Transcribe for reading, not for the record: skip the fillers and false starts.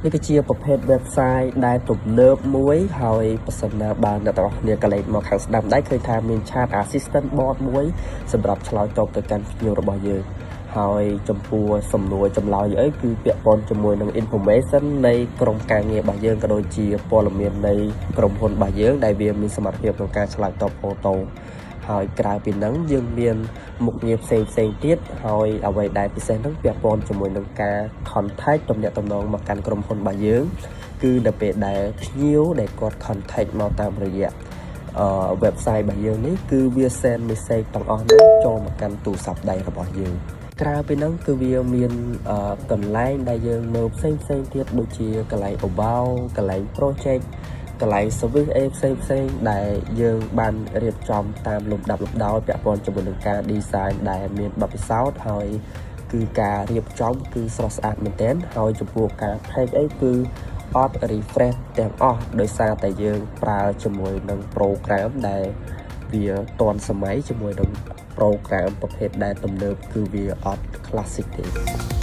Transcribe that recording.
នេះគឺជាប្រភេទ website ដែលទំនើបមួយហើយប្រសិនណាបានអ្នកទាំងអស់គ្នាកលេចមកខាងស្ដាំដៃឃើញថាមាន chat assistant bot មួយសម្រាប់ឆ្លើយតបទៅកាន់ភ្ញៀវរបស់យើងហើយចំពោះសំណួរចម្លើយអីគឺពាក់ព័ន្ធជាមួយនឹង information នៃក្រុមការងាររបស់យើងក៏ដូចជាព័ត៌មាននៃក្រុមហ៊ុនរបស់យើងដែលវាមានសមត្ថភាពក្នុងការឆ្លើយតបអូតូហើយក្រៅពីហ្នឹងយើងមានមុខងារផ្សេងទៀតហើយអ្វីដែលពិសេសហ្នឹងពាក់ព័ន្ធជាមួយនឹងការ contact ទំនាក់ទំនងមកកាន់ក្រុមហ៊ុនរបស់យើងគឺនៅពេលដែលភ្ញៀវដែលគាត់ contact មកតាមរយៈwebsite របស់យើងនេះគឺវា send message ទាំងអស់ហ្នឹងចូលមកកាន់ទូរស័ព្ទដៃរបស់យើងក្រៅពីហ្នឹងគឺវាមានកន្លែងដែលយើងមើលផ្សេងទៀតដូចជាកន្លែង about កន្លែង project កន្លែង service ផ្សេងដែលយើងបានរៀបចំតាមលំដាប់លំដោយពាក់ព័ន្ធជាមួយនឹងការ design ដែលមានបទពិសោធន៍ហើយគឺការរៀបចំគឺស្រស់ស្អាតមែនទែនហើយចំពោះការ page អីគឺអត់ refresh ទាំងអស់ដោយសារតែយើងប្រើជាមួយនឹង program ដែលវាទាន់សម័យជាមួយនឹង program ប្រភេទដែលទំនើបគឺវាអត់ classic ទេ